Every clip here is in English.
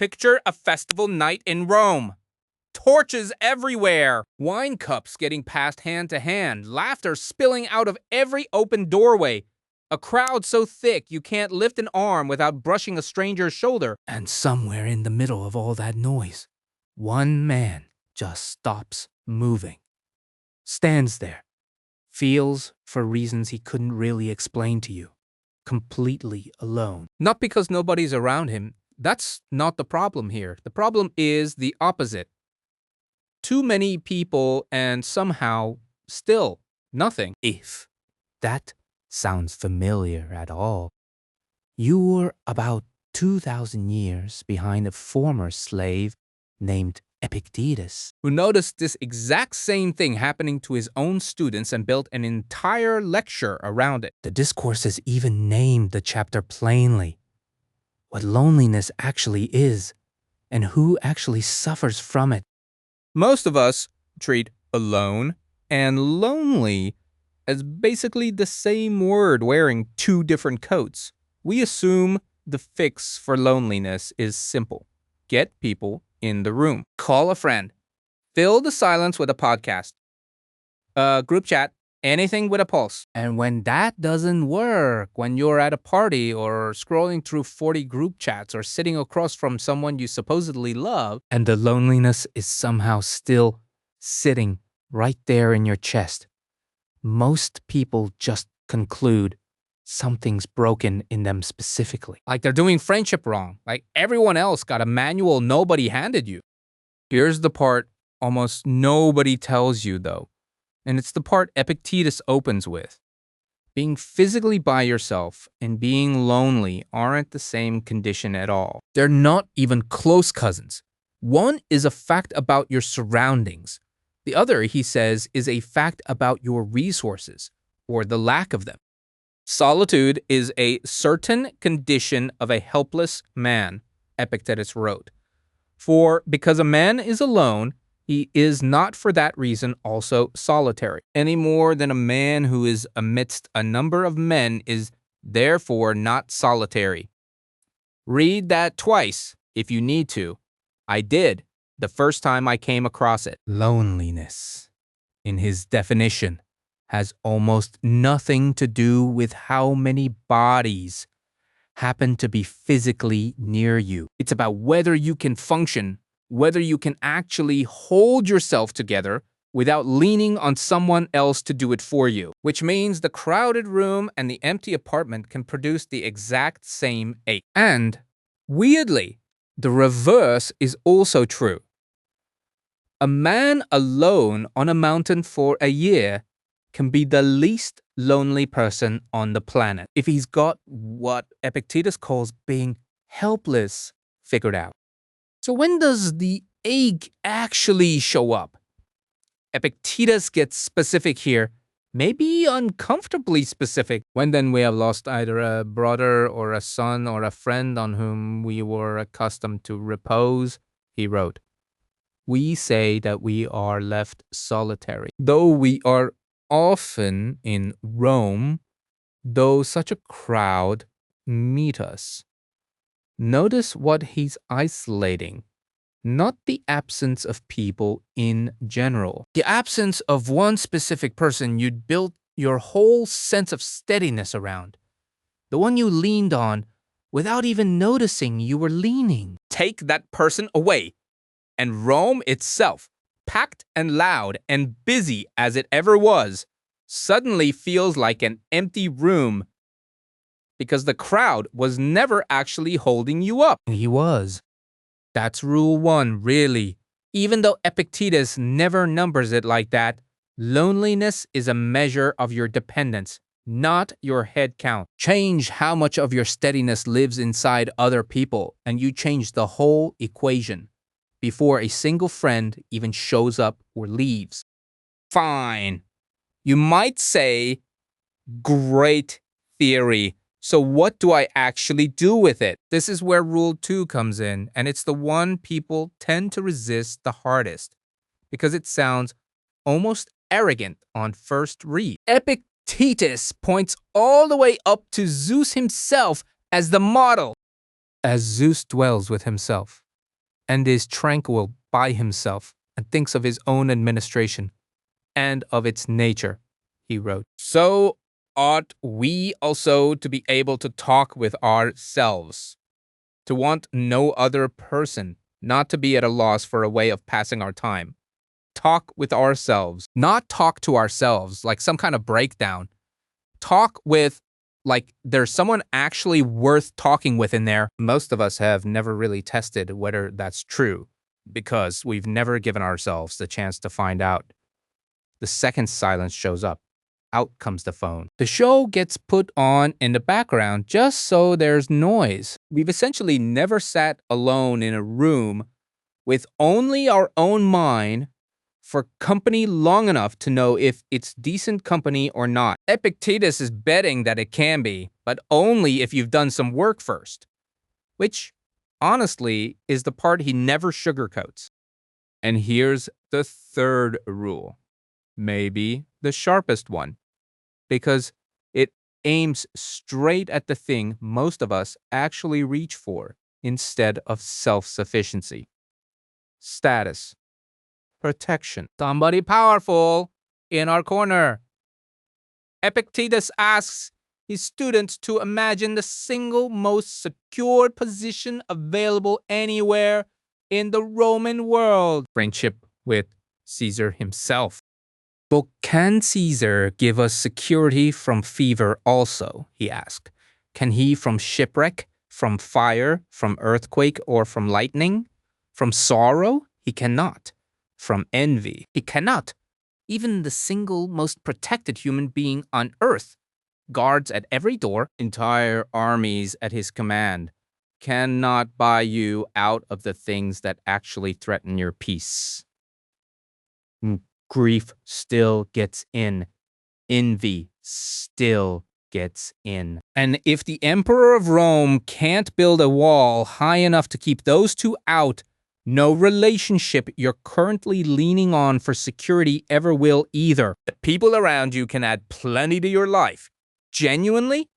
Picture a festival night in Rome. Torches everywhere, wine cups getting passed hand to hand, laughter spilling out of every open doorway, a crowd so thick you can't lift an arm without brushing a stranger's shoulder. And somewhere in the middle of all that noise, one man just stops moving, stands there, feels for reasons he couldn't really explain to you, completely alone. Not because nobody's around him. That's not the problem here. The problem is the opposite. Too many people and somehow still nothing. If that sounds familiar at all, you were about 2,000 years behind a former slave named Epictetus, who noticed this exact same thing happening to his own students and built an entire lecture around it. The Discourses even named the chapter plainly what loneliness actually is and who actually suffers from it. Most of us treat alone and lonely as basically the same word wearing two different coats. We assume the fix for loneliness is simple. Get people in the room. Call a friend. Fill the silence with a podcast. Group chat. Anything with a pulse. And when that doesn't work, when you're at a party or scrolling through 40 group chats or sitting across from someone you supposedly love, and the loneliness is somehow still sitting right there in your chest, most people just conclude something's broken in them specifically. Like they're doing friendship wrong. Like everyone else got a manual nobody handed you. Here's the part almost nobody tells you though. And it's the part Epictetus opens with. Being physically by yourself and being lonely aren't the same condition at all. They're not even close cousins. One is a fact about your surroundings. The other, he says, is a fact about your resources, or the lack of them. Solitude is a certain condition of a helpless man, Epictetus wrote. For because a man is alone, he is not for that reason also solitary, any more than a man who is amidst a number of men is therefore not solitary. Read that twice if you need to. I did the first time I came across it. Loneliness, in his definition, has almost nothing to do with how many bodies happen to be physically near you. It's about whether you can function, whether you can actually hold yourself together without leaning on someone else to do it for you, which means the crowded room and the empty apartment can produce the exact same ache. And, weirdly, the reverse is also true. A man alone on a mountain for a year can be the least lonely person on the planet if he's got what Epictetus calls being helpless figured out. So when does the ache actually show up? Epictetus gets specific here, maybe uncomfortably specific. When then we have lost either a brother or a son or a friend on whom we were accustomed to repose, he wrote, we say that we are left solitary. Though we are often in Rome, though such a crowd meet us. Notice what he's isolating, not the absence of people in general. The absence of one specific person you'd built your whole sense of steadiness around. The one you leaned on without even noticing you were leaning. Take that person away, and Rome itself, packed and loud and busy as it ever was, suddenly feels like an empty room because the crowd was never actually holding you up. He was. That's rule one, really. Even though Epictetus never numbers it like that, loneliness is a measure of your dependence, not your head count. Change how much of your steadiness lives inside other people, and you change the whole equation before a single friend even shows up or leaves. Fine. You might say, great theory. So what do I actually do with it? This is where rule 2 comes in, and it's the one people tend to resist the hardest because it sounds almost arrogant on first read. Epictetus points all the way up to Zeus himself as the model. As Zeus dwells with himself, and is tranquil by himself and thinks of his own administration and of its nature, he wrote. So ought we also to be able to talk with ourselves, to want no other person, not to be at a loss for a way of passing our time. Talk with ourselves, not talk to ourselves like some kind of breakdown. Talk with like there's someone actually worth talking with in there. Most of us have never really tested whether that's true because we've never given ourselves the chance to find out. The second silence shows up. Out comes the phone. The show gets put on in the background just so there's noise. We've essentially never sat alone in a room with only our own mind for company long enough to know if it's decent company or not. Epictetus is betting that it can be, but only if you've done some work first, which, honestly, is the part he never sugarcoats. And here's the third rule, maybe the sharpest one, because it aims straight at the thing most of us actually reach for instead of self-sufficiency. Status. Protection. Somebody powerful in our corner. Epictetus asks his students to imagine the single most secure position available anywhere in the Roman world. Friendship with Caesar himself. But can Caesar give us security from fever also, he asked. Can he from shipwreck, from fire, from earthquake, or from lightning? From sorrow? He cannot. From envy? He cannot. Even the single most protected human being on earth, guards at every door, entire armies at his command, cannot buy you out of the things that actually threaten your peace. Grief still gets in. Envy still gets in. And if the Emperor of Rome can't build a wall high enough to keep those two out, no relationship you're currently leaning on for security ever will either. The people around you can add plenty to your life. Genuinely,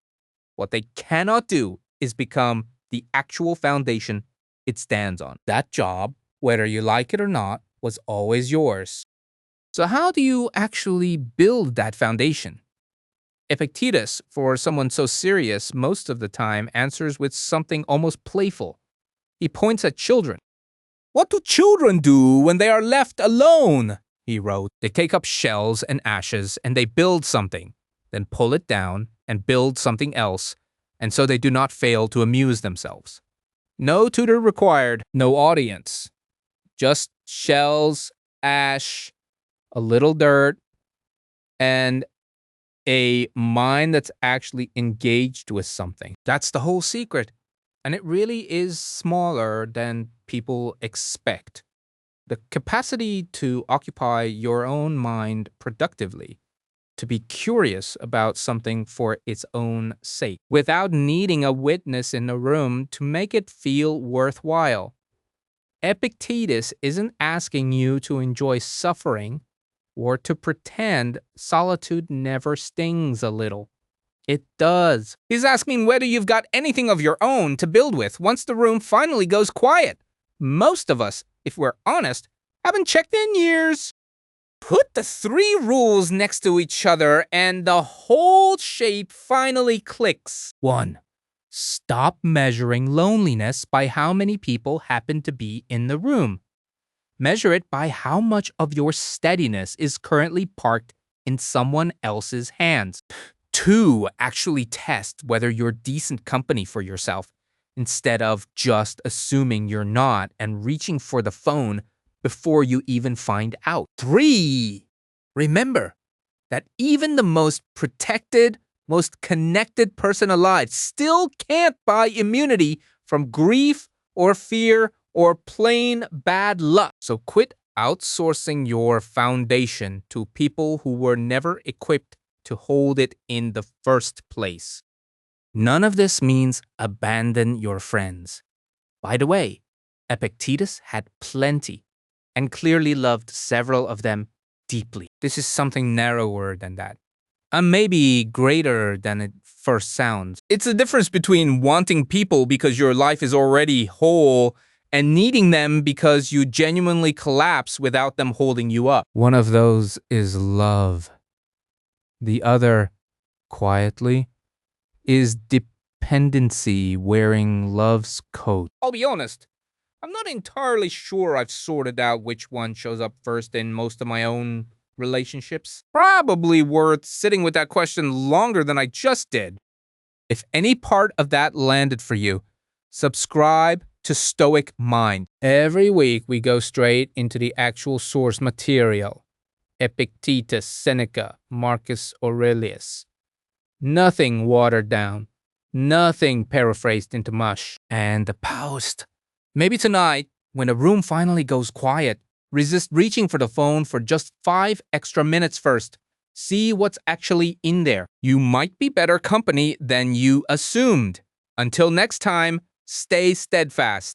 what they cannot do is become the actual foundation it stands on. That job, whether you like it or not, was always yours. So how do you actually build that foundation? Epictetus, for someone so serious, most of the time answers with something almost playful. He points at children. What do children do when they are left alone? He wrote. They take up shells and ashes and they build something, then pull it down and build something else, and so they do not fail to amuse themselves. No tutor required, no audience. Just shells, ash, a little dirt, and a mind that's actually engaged with something. That's the whole secret. And it really is smaller than people expect. The capacity to occupy your own mind productively, to be curious about something for its own sake, without needing a witness in the room to make it feel worthwhile. Epictetus isn't asking you to enjoy suffering or to pretend solitude never stings a little. It does. He's asking whether you've got anything of your own to build with once the room finally goes quiet. Most of us, if we're honest, haven't checked in years. Put the three rules next to each other and the whole shape finally clicks. 1. Stop measuring loneliness by how many people happen to be in the room. Measure it by how much of your steadiness is currently parked in someone else's hands. 2, actually test whether you're decent company for yourself instead of just assuming you're not and reaching for the phone before you even find out. 3, remember that even the most protected, most connected person alive still can't buy immunity from grief or fear or plain bad luck. So quit outsourcing your foundation to people who were never equipped to hold it in the first place. None of this means abandon your friends. By the way, Epictetus had plenty and clearly loved several of them deeply. This is something narrower than that, and maybe greater than it first sounds. It's the difference between wanting people because your life is already whole and needing them because you genuinely collapse without them holding you up. One of those is love. The other, quietly, is dependency wearing love's coat. I'll be honest, I'm not entirely sure I've sorted out which one shows up first in most of my own relationships. Probably worth sitting with that question longer than I just did. If any part of that landed for you, subscribe to Stoic Mind. Every week we go straight into the actual source material. Epictetus, Seneca, Marcus Aurelius. Nothing watered down. Nothing paraphrased into mush. And the post. Maybe tonight, when the room finally goes quiet, resist reaching for the phone for just 5 extra minutes first. See what's actually in there. You might be better company than you assumed. Until next time, stay steadfast.